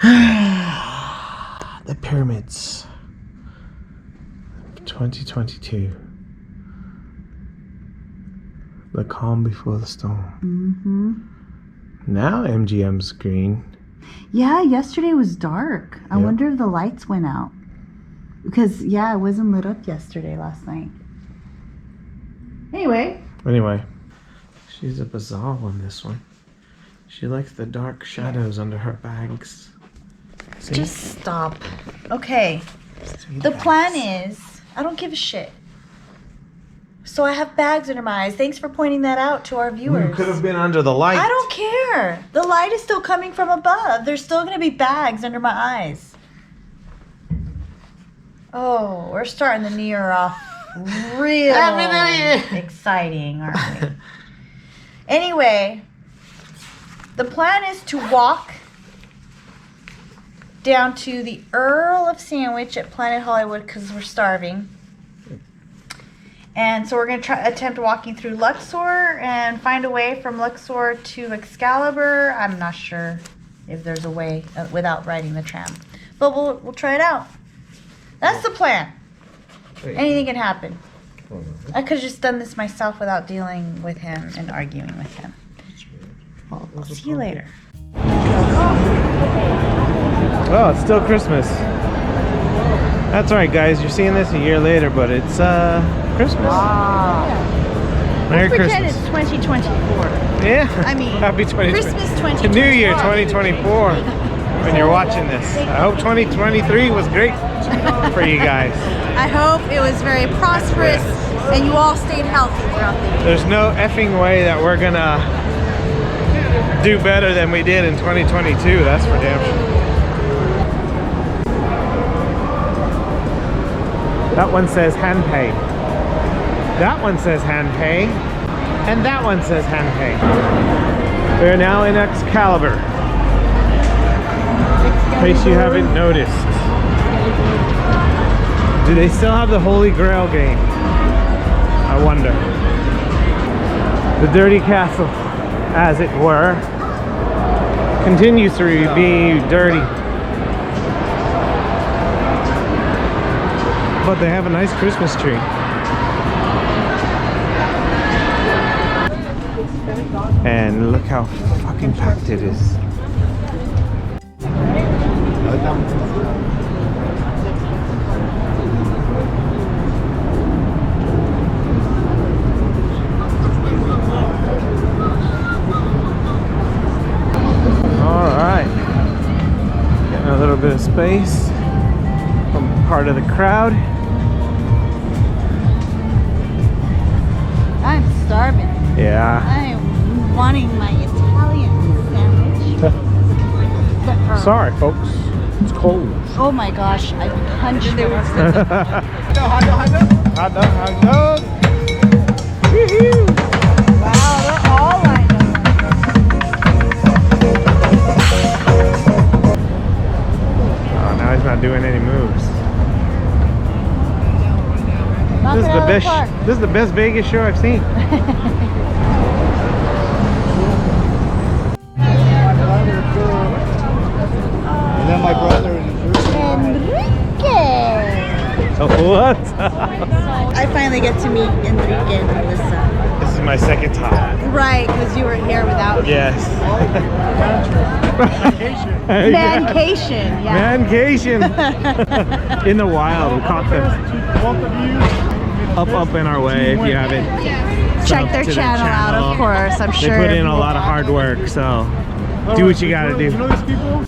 The pyramids. 2022. The calm before the storm. Now MGM's green. Yeah, yesterday was dark. I wonder if the lights went out. Because, yeah, it wasn't lit up yesterday last night. Anyway, she's a bizarre one, this one. She likes the dark shadows under her bags. See? just stop. Okay, the plan is, I don't give a shit. So I have bags under my eyes. Thanks for pointing that out to our viewers. You could have been under the light. I don't care. The light is still coming from above. There's still going to be bags under my eyes. Oh, we're starting the new year off real exciting, aren't we? Anyway, the plan is to walk down to the Earl of Sandwich at Planet Hollywood because we're starving. And so we're going to attempt walking through Luxor and find a way from Luxor to Excalibur. I'm not sure if there's a way without riding the tram. But we'll try it out. That's the plan. Anything can happen. I could have just done this myself without dealing with him and arguing with him. Well, I'll see you later. Oh, it's still Christmas. That's right, guys. You're seeing this a year later, but it's Christmas. Wow. Merry Pretend Christmas. it's 2024. Yeah. I mean, Happy 2020. Christmas 2024. New Year 2024. When you're watching this, I hope 2023 was great for you guys. I hope it was very prosperous and you all stayed healthy throughout the year. There's no effing way that we're gonna do better than we did in 2022. That's for damn sure. That one says hand pay. That one says hand pay. And that one says hand pay. We're now in Excalibur. In case you haven't noticed. Do they still have the Holy Grail game? I wonder. The Dirty Castle, as it were, continues to be dirty. But they have a nice Christmas tree. And look how fucking packed it is. Alright. Getting a little bit of space from part of the crowd. I'm starving. Yeah. I'm wanting my Italian sandwich. Sorry, folks. It's cold. Oh my gosh, I punched it. Hot dog. Woohoo! Wow, they're all lined up. Oh, now he's not doing any moves. This is the best Vegas show I've seen. And then my brother and Enrique! What? I finally get to meet Enrique and Melissa. This is my second time. Right, because you were here without me. Yes. Mancation, yeah. Mancation. In the wild, we caught them. Up in our way if you haven't. Check their channel out, of course. I'm sure. They put in a lot of hard work, so do what you gotta do. You know these people?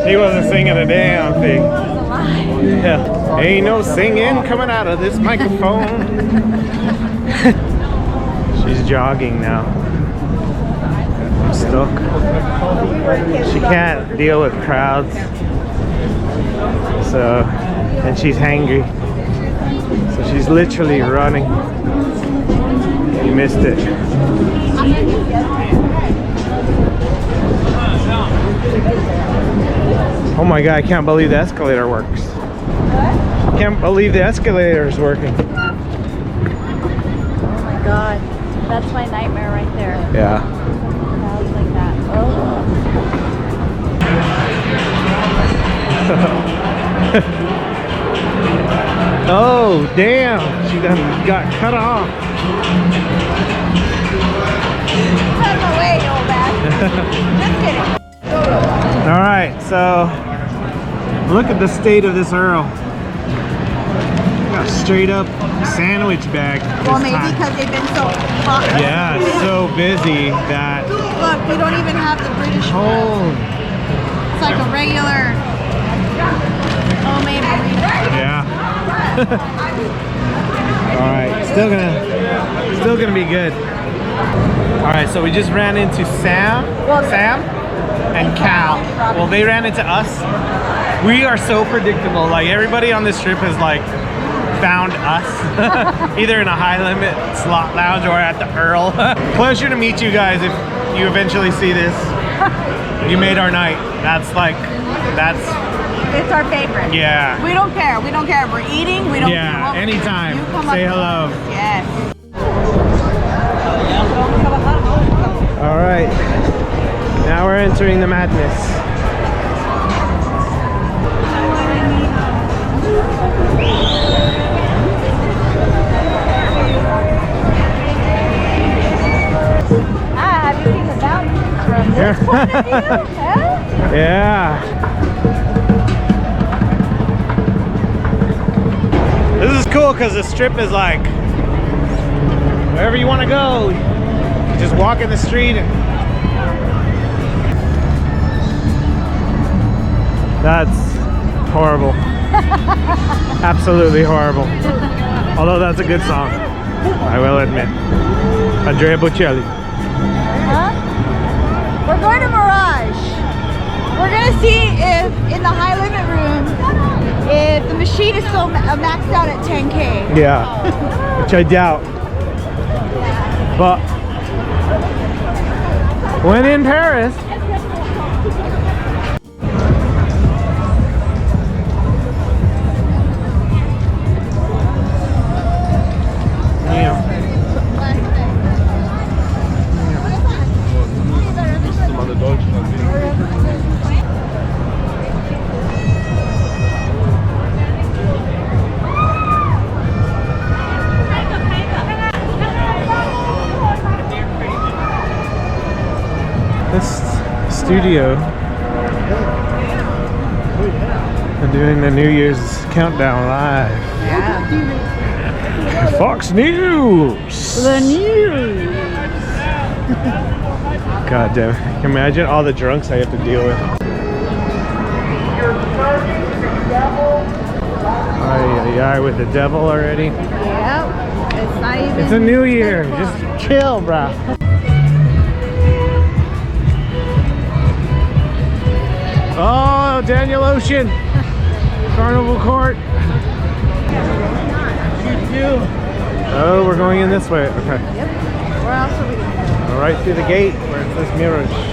He wasn't singing a damn thing. Yeah. Ain't no singing coming out of this microphone. She's jogging now. I'm stuck. She can't deal with crowds. So, and she's hangry. So she's literally running. You missed it. Oh my god, I can't believe the escalator works. I can't believe the escalator is working. That's my nightmare right there. Yeah. Clouds like that. Oh, damn. She done got cut off. Cut him away, old man. Just kidding. All right, so look at the state of this Earl. Got a straight up sandwich bag. Well, this maybe time. because they've been so hot. Yeah, it's so busy that. Look, we don't even have the British one. Oh. It's like a regular homemade burrito. Yeah. All right, still gonna be good. All right, so we just ran into Sam and Cal. Well, they ran into us. We are so predictable. Like everybody on this trip has like found us, either in a high limit slot lounge or at the Earl. Pleasure to meet you guys. If you eventually see this, you made our night. It's our favorite. Yeah. We don't care. We don't care. We're eating. We don't care. Yeah, what we do. anytime. You come Say up to hello. us. Yes. All right, now we're entering the madness. Have you seen the mountains from this point of view? Huh? Yeah. This is cool because the strip is like wherever you want to go. You just walk in the street and that's horrible. Absolutely horrible. Although that's a good song, I will admit. Andrea Bocelli. Huh? We're going to Mirage. We're going to see if in the high limit room, if the machine is still maxed out at 10K. Yeah, which I doubt. But when in Paris, this studio, they're doing the New Year's countdown live. Yeah. Fox News. The news. God damn it. Imagine all the drunks I have to deal with. Ay, with the devil already. Yep. It's not even. It's a new year. Just chill, bro. Oh, Daniel Ocean. Carnival Court. Oh, we're going in this way. Okay. Yep. Where else are we going? Right through the gate where it says Mirage.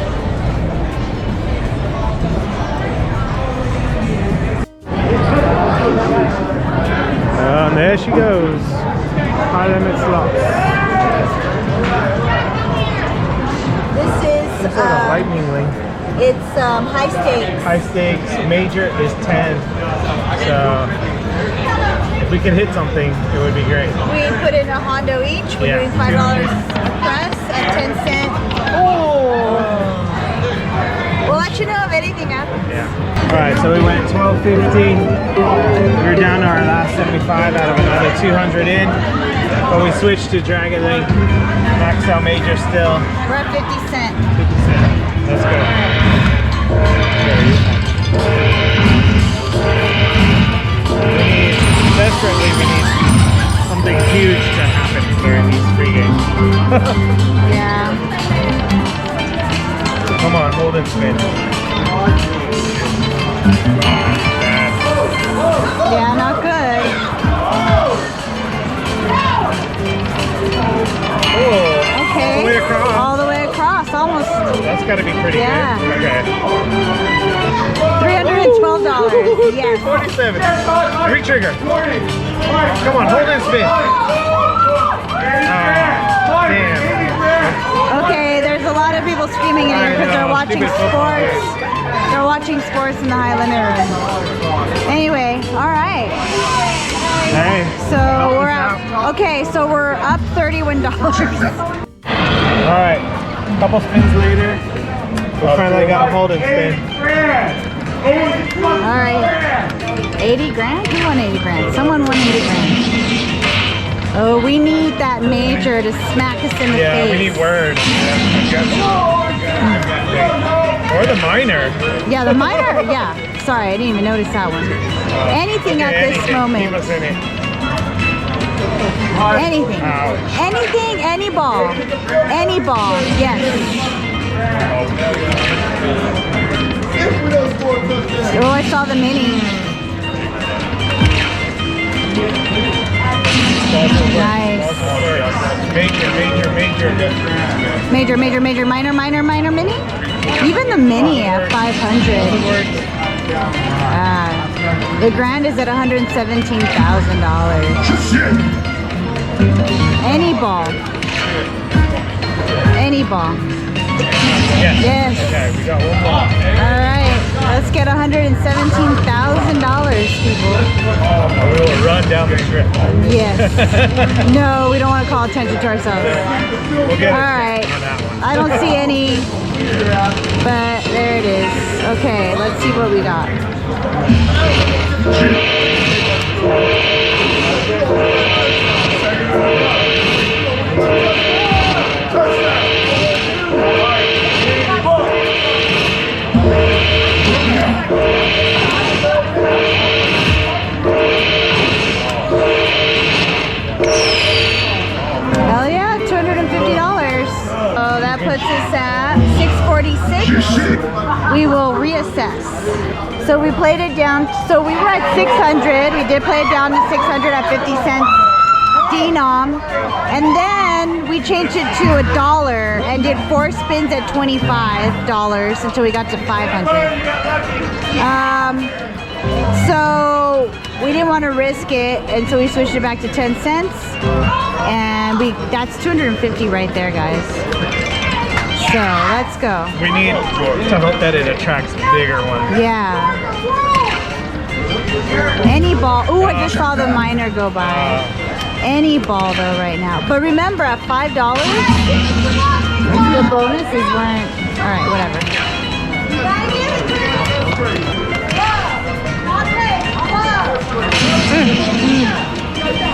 And there she goes. High limit slots. This is It's like a lightning link. it's high stakes. High stakes, major is 10. So if we can hit something, it would be great. We put in a Hondo each. We're Yeah. doing $5 a press at 10 cents. Oh! We'll let you know if anything happens. Yeah. Alright, so we went 12.50. We're down to our last 75 out of another 200 in. But we switched to Dragon Link. Max out major still. We're at 50 cents. 50 cents. Let's go. Desperately, we need something huge to happen during these free games. Yeah. Come on, hold and spin. Yeah, not good. Oh, Okay. all the way across. All the way across, almost That's got to be pretty Yeah. good. Okay. $312. Yes. 47. Re-trigger. Come on, hold and spin. Damn. playing sports in the high limit room. Anyway, all right. Hey. So we're up. Okay, so we're up $31. Alright, a couple spins later, we finally got a hold and spin. All right, 80 grand? Who won 80 grand? Someone won 80 grand. Oh, we need that major to smack us in the face. Yeah, we need word. Or the minor. Yeah, the minor. Yeah, sorry, I didn't even notice that one. Anything at this moment. Keep us in it. Anything. Ouch. Anything, any ball. Any ball, yes. Oh, I saw the mini. Nice. Major, minor, mini? Even the mini at 500. The grand is at $117,000. Any ball. Any ball. Yes. Okay, we got one more. Alright, let's get $117,000, people. We will run down the strip. Yes. No, we don't want to call attention to ourselves. We'll get Alright. on that one. I don't see any, but there it is. Okay, let's see what we got. Hell yeah, $250. Oh, that puts us at 646. We will reassess. So we played it down. So we were at 600. We did play it down to 600 at 50 cents denom. And then we changed it to $1 and did 4 spins at $25 until we got to 500. So we didn't want to risk it, and so we switched it back to 10 cents. And that's 250 right there, guys. So let's go. We need to hope that it attracts bigger ones. Yeah. Any ball. Ooh, I just saw the minor go by. Any ball though right now. But remember, at $5, the bonuses weren't. All right, whatever.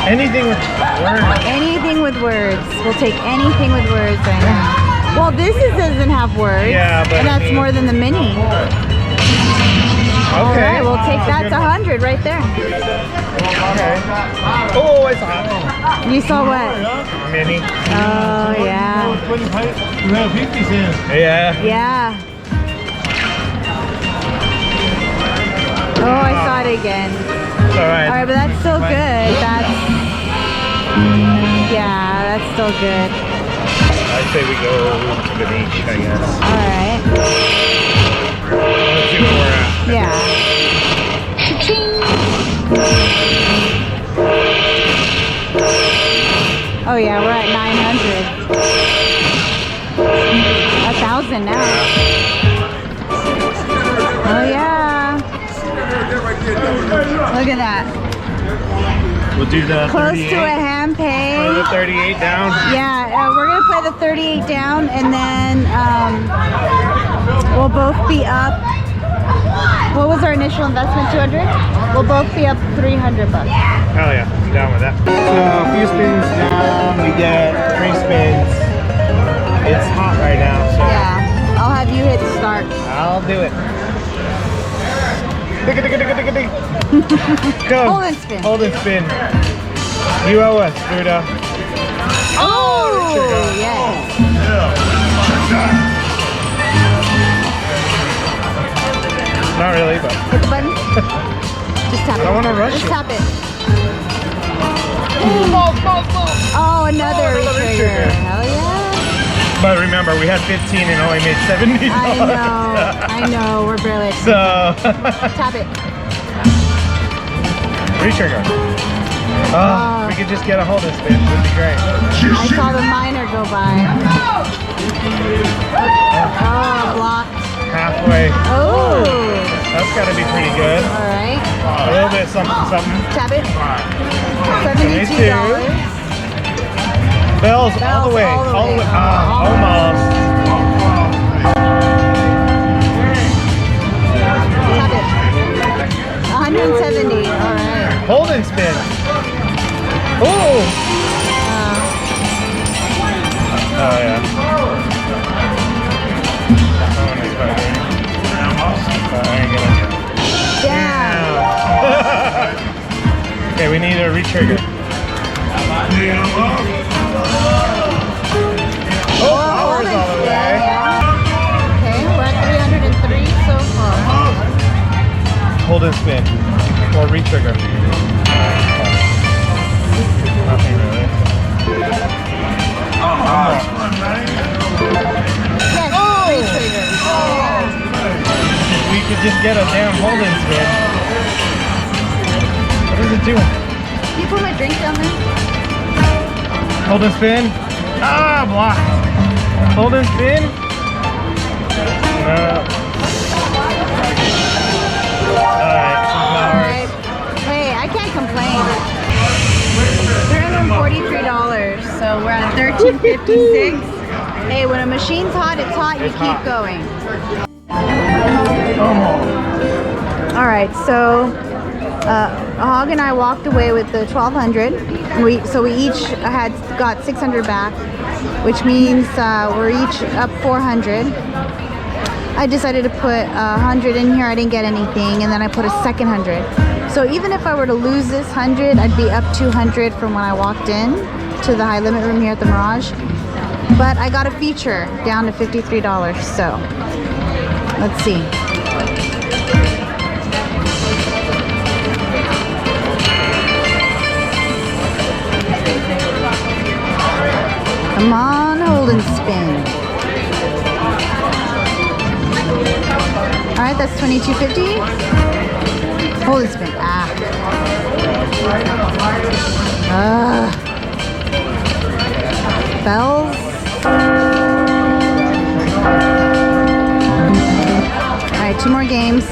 Anything with words. Anything with words. We'll take anything with words right now. Well, doesn't have words. Yeah, but and that's more than the mini. Okay. All right, we'll take that to 100 right there. Okay. Oh, I saw it. You saw what? Mini. Oh, yeah. 50 cents. Yeah. Yeah. Oh, I saw it again. It's alright. All right, but that's still good. Yeah, that's still good. I'd say we go to the beach, I guess. All right. Let's see where we're at. Yeah. Cha-ching. Oh yeah, we're at 900. 1,000 now. Oh yeah. Look at that. We'll do the Close 38. to a hand pay. Or the 38 down. Yeah, we're gonna play the 38 down, and then we'll both be up. What was our initial investment? 200. We'll both be up 300 bucks. Hell yeah, I'm down with that. So a few spins down, we get 3 spins. It's hot right now, so Yeah, I'll have you hit start. I'll do it. Go. Hold and spin. Hold and spin. You owe us, Buddha. Oh, yes. Not really, but Hit the button. Just tap it. I don't wanna rush Just it. tap it. Oh, another retrigger. Hell yeah. But remember, we had 15 and only made $70. I know. We're barely at So tap it. retrigger. Oh, we could just get a hold of this spin. Would be great. I saw the miner go by. Oh, blocked. Halfway. Oh. That's got to be pretty good. All right. A little bit something. Tap it. $72. Bells all the way. all the way. Ah, almost. Tap it. 170. All right. Hold and spin. Oh. Oh yeah. Yeah. Okay, we need a retrigger. Oh, power's all the way. Okay, we're at 303 so far. Hold and spin. Or retrigger. Nothing really. Yes, retrigger. If we could just get a damn hold and spin. What is it doing? Can you put my drink down there? Hold and spin. Ah, blocked. Hold and spin. No. Alright. Hey, I can't complain. $343, so we're at $13.56. Hey, when a machine's hot, it's hot, you keep going. Alright, so Hog and I walked away with the 1200. So we each had got 600 back, which means we're each up 400. I decided to put 100 in here. I didn't get anything, and then I put a second 100. So even if I were to lose this 100, I'd be up 200 from when I walked in to the high limit room here at the Mirage. But I got a feature down to $53. So let's see. Come on, hold and spin. All right, that's $22.50. Hold and spin. Bells. All right, 2 more games.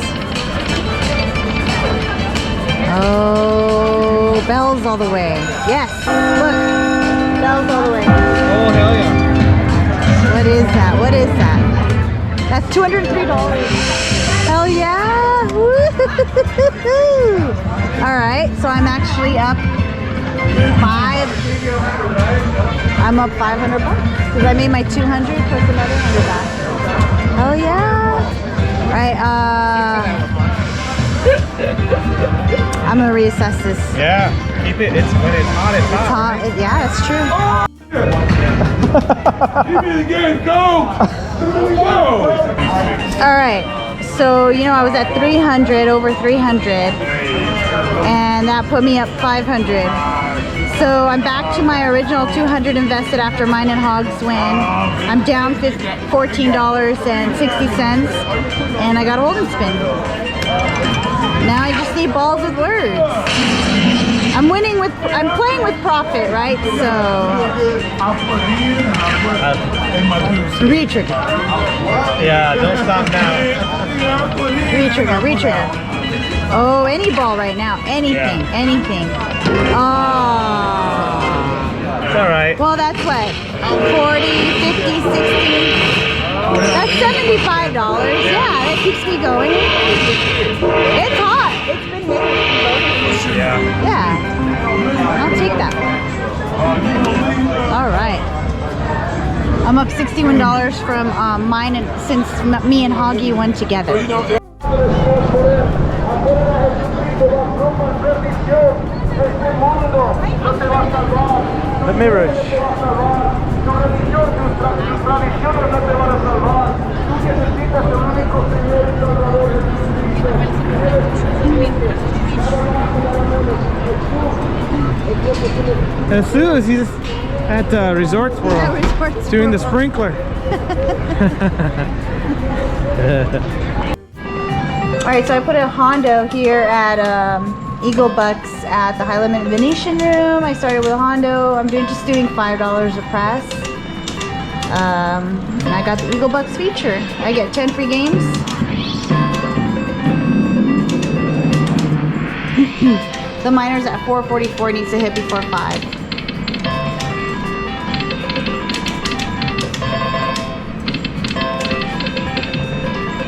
Oh, bells all the way. Yes, look, bells all the way. Oh, hell yeah. What is that? What is that? That's $203. Hell yeah! Woo-hoo-hoo-hoo. All right, so I'm actually up I'm up $500 because I made my 200 plus another 100 back. Hell yeah! All right, I'm gonna reassess this. Yeah, keep it. It's when it's hot. It's hot. It's hot. Yeah, it's true. Give me the game, go! Go! All right, so you know I was at 300, over 300, and that put me up 500. So I'm back to my original 200 invested after mine and Hogs win. I'm down $14.60, and I got a hold and spin. Now I just need balls with words. I'm playing with profit, right? So retrigger. Yeah, don't stop now. Retrigger. Oh, any ball right now. Anything, anything. Oh. It's all right. Well, that's what? 40, 50, 60. That's $75. Yeah, that keeps me going. It's hot. It's been hitting. Yeah. Yeah. I'll take that. All right. I'm up $61 from mine and since me and Hoggy won together. The mirrors. As soon as he's at Resorts World, Yeah, Resorts doing the World. sprinkler. All right, so I put a Hondo here at Eagle Bucks at the High Limit Venetian Room. I started with a Hondo. I'm just doing $5 a press. And I got the Eagle Bucks feature. I get 10 free games. The miner's at 444, needs to hit before 5.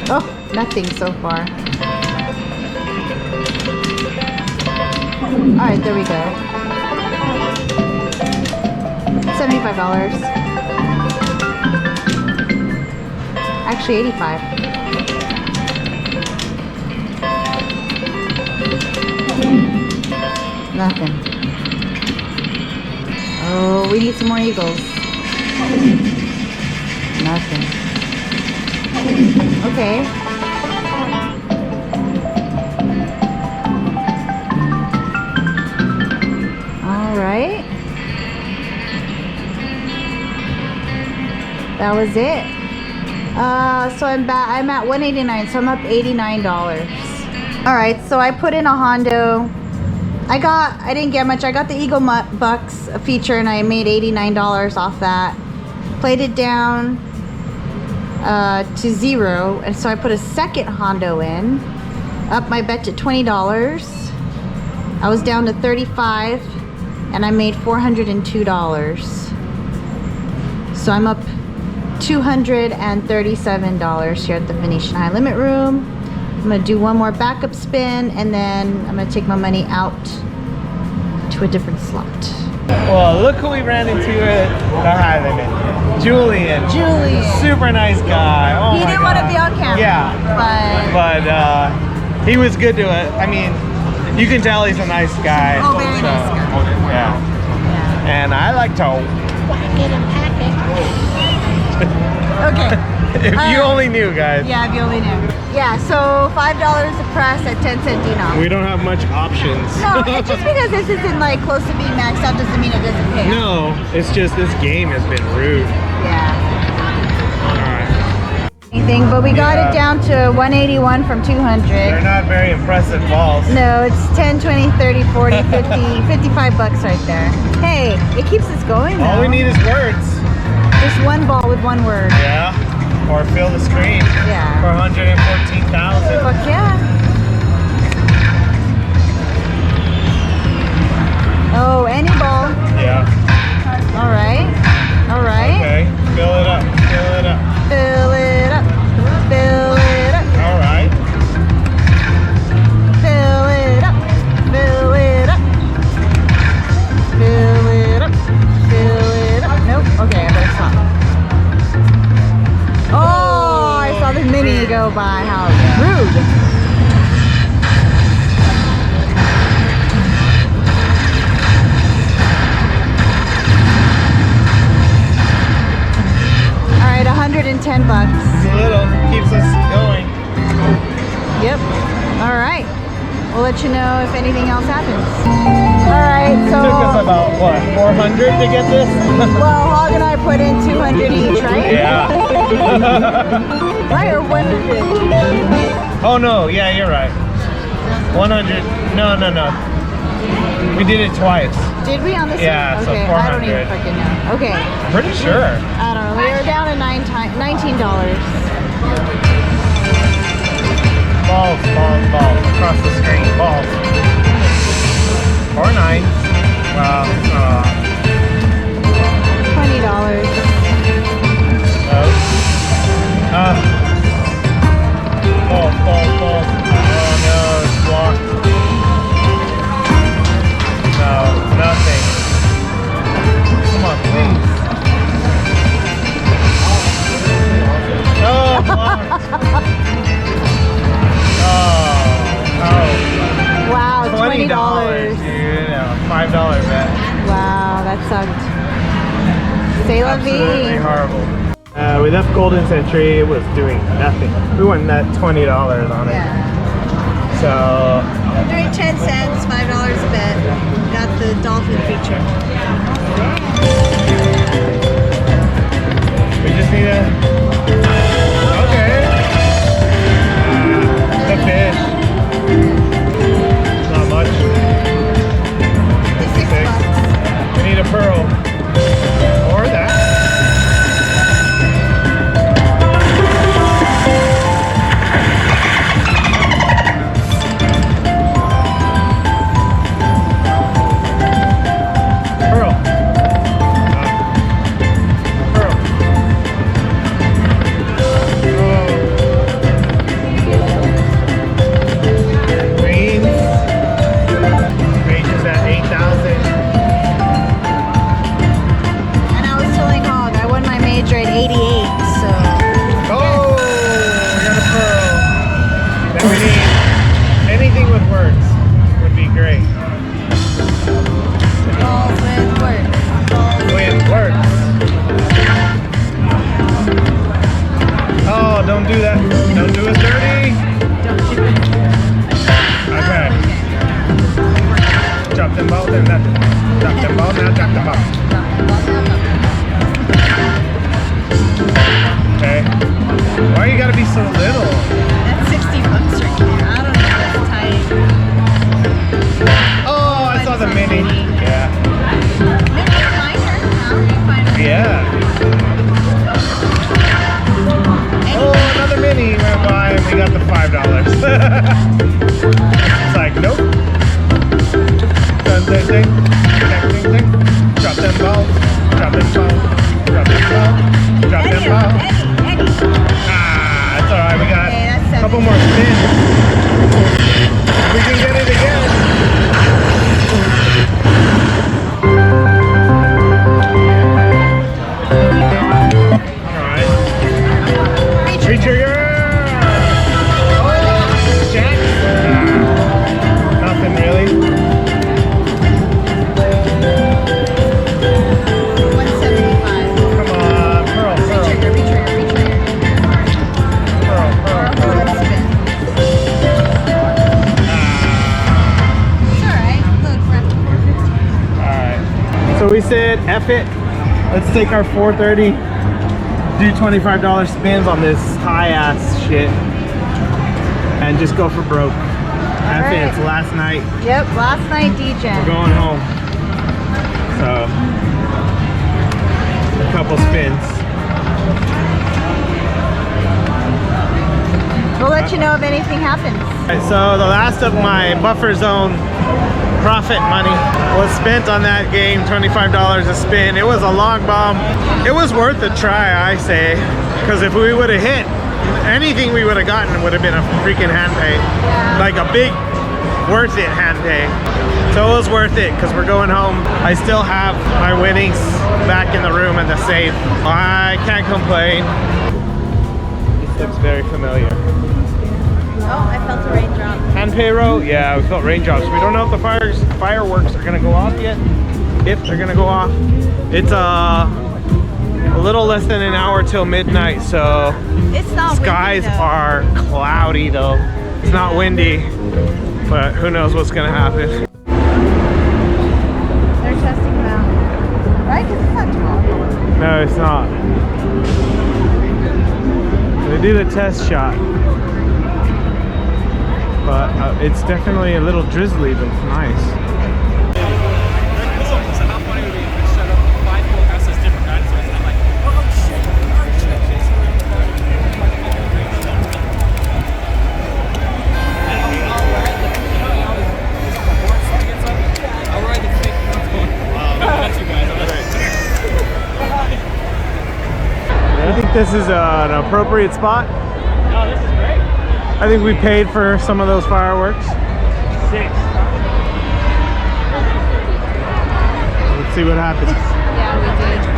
Oh, nothing so far. Alright, there we go. $75. Actually, 85. Nothing. Oh, we need some more eagles. Nothing. Okay. All right. That was it. So I'm at 189, so I'm up $89. All right, so I put in a Hondo. I didn't get much. I got the Eagle Bucks feature and I made $89 off that. Played it down to 0, and so I put a second Hondo in. Up my bet to $20. I was down to 35 and I made $402. So I'm up $237 here at the Venetian High Limit Room. I'm gonna do one more backup spin and then I'm gonna take my money out to a different slot. Well, look who we ran into at the High Limit. Julian. Super nice guy. Oh He didn't want to be on camera. Yeah. But he was good to it. I mean, you can tell he's a nice guy. Oh, very nice guy. Yeah. And I like to whack it and pack it. Okay. If you only knew, guys. Yeah, if you only knew. Yeah, so $5 a press at 10-cent denom. We don't have much options. No, it's just because this isn't like close to being maxed out doesn't mean it doesn't pay. No, it's just this game has been rude. Yeah. Alright. Anything, but we got it down to 181 from 200. They're not very impressive balls. No, it's 10, 20, 30, 40, 50, 55 bucks right there. Hey, it keeps us going though. All we need is words. Just one ball with one word. Yeah. Or fill the screen. Yeah. For 114,000. Fuck yeah. Oh, any ball. Yeah. All right. All right. Okay. Fill it up. Fill it up. Fill it up. Fill it up. All right. Fill it up. Fill it up. Fill it up. Fill it up. Nope. Okay, I better stop. Oh, I saw the mini go by. How rude. All right, 110 bucks. It's a little. Keeps us going. Yep. All right. We'll let you know if anything else happens. All right, so... Took us about, what, 400 to get this? Well, Hog and I put in 200 each, right? Yeah. Right, or 150? Oh, no. Yeah, you're right. 100. No. We did it twice. Did we on this Yeah, one? so Okay, 400. I don't even fucking know. Okay. I'm pretty sure. I don't know. We were down to $19. Balls. Across the screen. Balls. Or 9. Wow. $20. Balls. Oh no, it's blocked. No, nothing. Come on, please. Oh, blocked. Wow, $20. Dude, $5 bet. Wow, that sucked. C'est la Absolutely vie. horrible. We left Golden Century. It was doing nothing. We won that $20 on it. Yeah. So We're doing 10 cents, $5 a bet. Got the dolphin feature. we just need a. Okay. The fish. Not much. wager at 88, so. Oh, we got a pearl. Then we need anything with words would be great. Balls with words. With words. Oh, don't do that. Don't do us dirty. Okay. Drop them balls and that. Drop them balls now. Drop them balls. Okay. Why you gotta be so little? That's 60 bucks right there. I don't know if that's tight. Oh, I saw the mini. Yeah. Maybe it's my turn now. You find it. Yeah. Oh, another mini went by and we got the $5. It's like, nope. Dun, dun, ding. Ding, ding, ding. Drop them balls. Drop them balls. Drop them balls. Drop them balls. Ah, it's alright. We got a couple more spins. We can get it again. Trigger! Oh, Jack! Nothing really. 175. Come on, pearl, pearl. Retrigger. Pearl, pearl, pearl. It's alright. Look, we're up to 450. Alright. So we said, F it. Let's take our 430. Do $25 spins on this high ass shit. And just go for broke. F it. It's last night. Yep, last night DJ. We're going home. So, a couple spins. We'll let you know if anything happens. Alright, so the last of my buffer zone profit money was spent on that game, $25 a spin. It was a long bomb. It was worth a try, I say, because if we would have hit, anything we would have gotten would have been a freaking hand pay. Yeah. Like a big, worth it hand pay. So it was worth it because we're going home. I still have my winnings back in the room in the safe. I can't complain. This looks very familiar. Oh, I felt a raindrop. Hand payroll? Yeah, we felt raindrops. We don't know if the fireworks are gonna go off yet. If they're gonna go off. It's a little less than an hour till midnight, so It's not skies windy, though. are cloudy though. It's not windy, but who knows what's gonna happen. They're testing them out. Right? Because it's not tall. No, it's not. They do the test shot. But it's definitely a little drizzly, but it's nice. I think this is an appropriate spot. Oh, this is great. I think we paid for some of those fireworks. 6. Let's see what happens. Yeah, we did.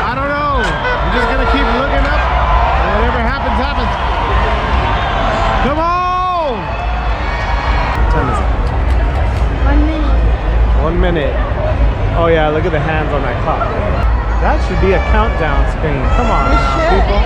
I don't know. I'm just gonna keep looking up, and whatever happens, happens. Come on! What time is it? 1 minute. 1 minute. Oh yeah, look at the hands on that clock. That should be a countdown screen. Come on, now, people.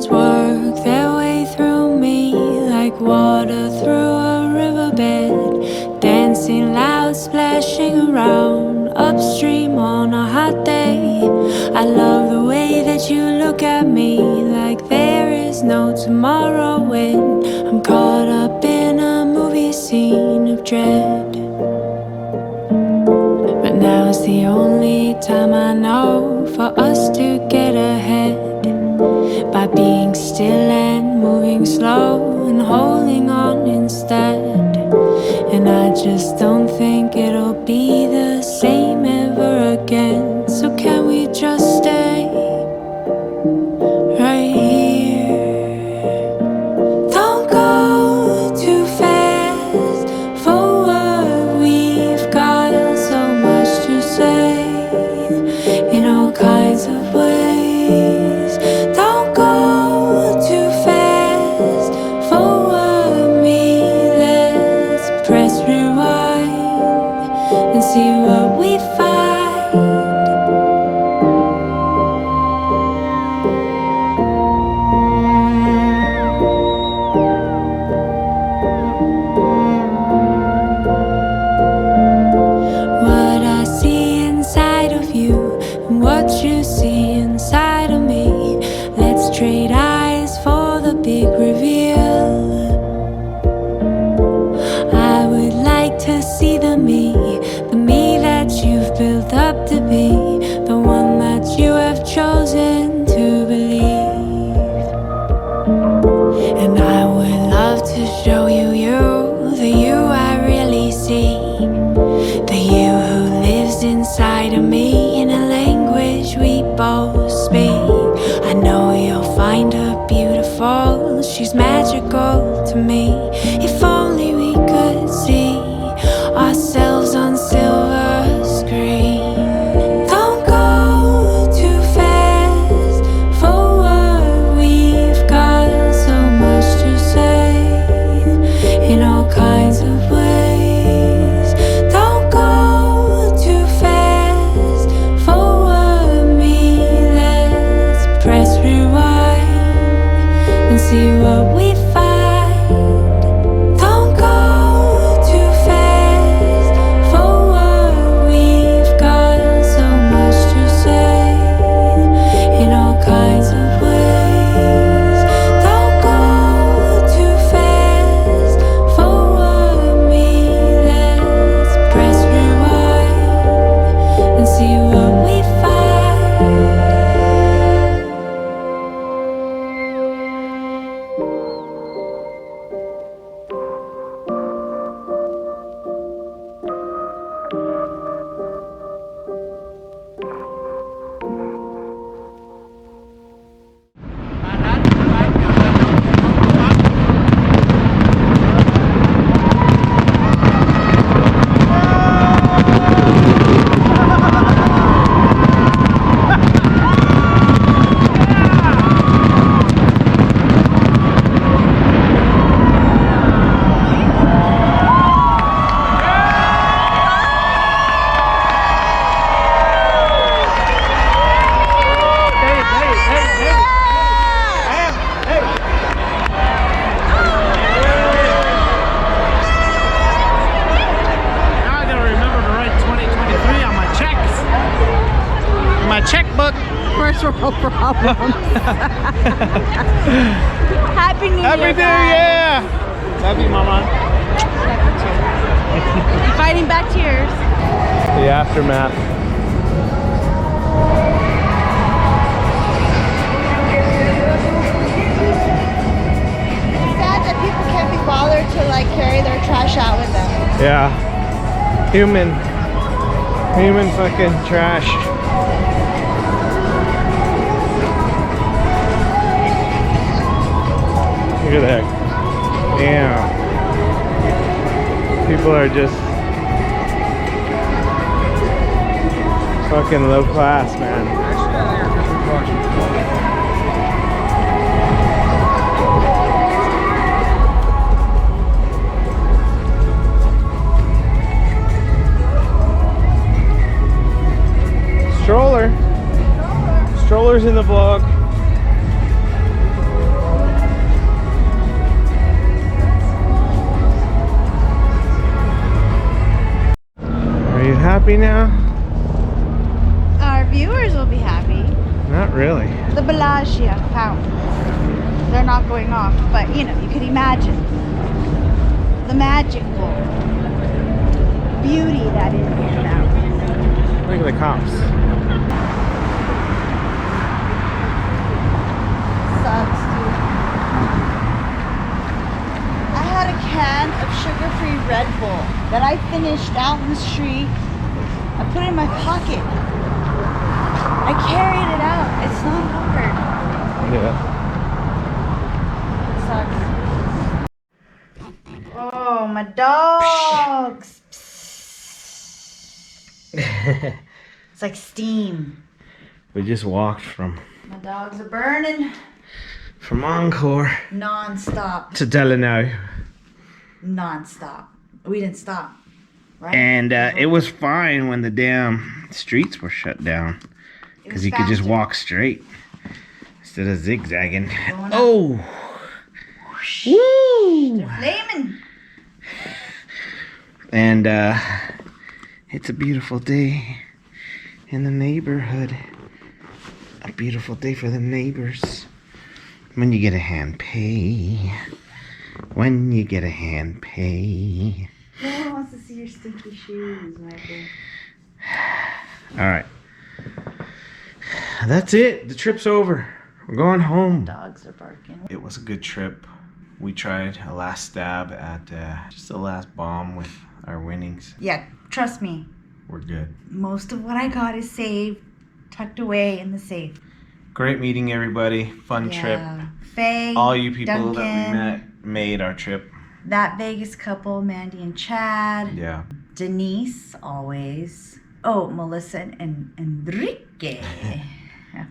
emotions work their way through me like water through a riverbed, dancing loud, splashing around upstream on a hot day. I love the way that you look at me like there is no tomorrow when I'm caught up in a movie scene of dread. But now's the only time I know for us to get ahead, by being still and moving slow and holding on instead. And I just don't think it'll be the same ever again. So can we just stay right here? Don't go too fast for what we've got. So much to say in all kinds of ways. Don't go too fast for what me. Let's press rewind and see what we find. What I see inside of you and what you see inside of me. Let's trade eyes for the big reveal. I would like to see the me that you've built up to be, the one that you have chosen to believe. And I would love to show you the you I really see, the you who lives inside of me in a language we both speak. I know you'll find her beautiful, she's magical to me. If only we could see ourselves on silver screen. Don't go too fast for what we've got. So much to say in all kinds of ways. Don't go too fast for what me. Let's press rewind and see what we find. Don't go too fast for what we've got. So much to say in all kinds of ways. Don't go too fast for what me. Let's press rewind and see what we find. Now I gotta remember to write 2023 on my checks. My checkbook. First world problem. Happy New Year. Happy New guys. Year! Love you, Mama. Fighting back tears. The aftermath. It's sad that people can't be bothered to like carry their trash out with them. Yeah. Human fucking trash. Look at that. Damn. People are just fucking low class, man. Strollers in the vlog. happy now? Our viewers will be happy. Not really. The Bellagio fountain. They're not going off, but you know, you could imagine the magical beauty that is the fountain. Look at the cops. Sucks, dude. I had a can of sugar-free Red Bull that I finished out in the street. I put it in my pocket. I carried it out. It's not hard. Yeah. It sucks. Oh, my dogs. It's like steam. We just walked from My dogs are burning Encore non-stop. to Delano. Non-stop. We didn't stop, right? And it was fine when the damn streets were shut down. Because you could just walk straight instead of zigzagging. Going up. Oh! Woo! They're flaming. And it's a beautiful day in the neighborhood. A beautiful day for the neighbors. When you get a hand pay. When you get a hand pay. No one wants to see your stinky shoes, Michael. Alright. That's it. The trip's over. We're going home. Dogs are barking. It was a good trip. We tried a last stab at just the last bomb with our winnings. Yeah, trust me. We're good. Most of what I got is saved, tucked away in the safe. Great meeting everybody. Fun trip. Faye, All you people Duncan, that we met made our trip. that Vegas couple, Mandy and Chad. Yeah. Denise, always. Oh, Melissa and Enrique.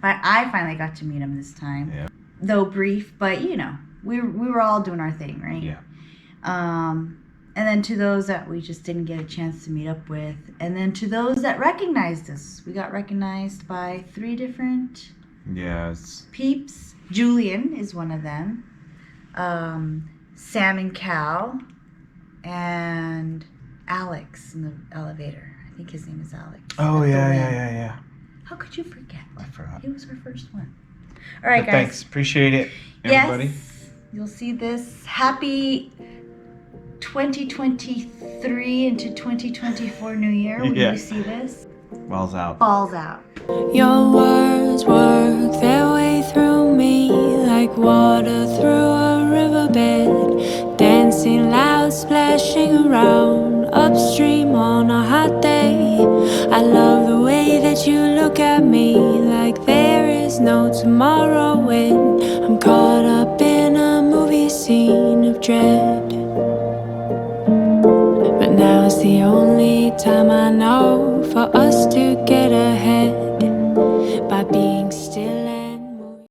I finally got to meet him this time. Yeah. Though brief, but you know, we were all doing our thing, right? Yeah. And then to those that we just didn't get a chance to meet up with. And then to those that recognized us. We got recognized by 3 different Yeah. It's, peeps. Julian is one of them. Sam and Cal. And Alex in the elevator. I think his name is Alex. oh At the yeah, WYNN. yeah. How could you forget? I forgot. He was our first one. All right, But guys. thanks. Appreciate it, everybody. Yes, you'll see this. Happy 2023 into 2024 New Year when Yeah. you see this. Balls out. Balls out. Your words work their way through me like water through a riverbed, dancing loud, splashing around upstream on a hot day. I love the way that you look at me like there is no tomorrow when I'm caught up in a movie scene of dread. But now's the only time I know for us to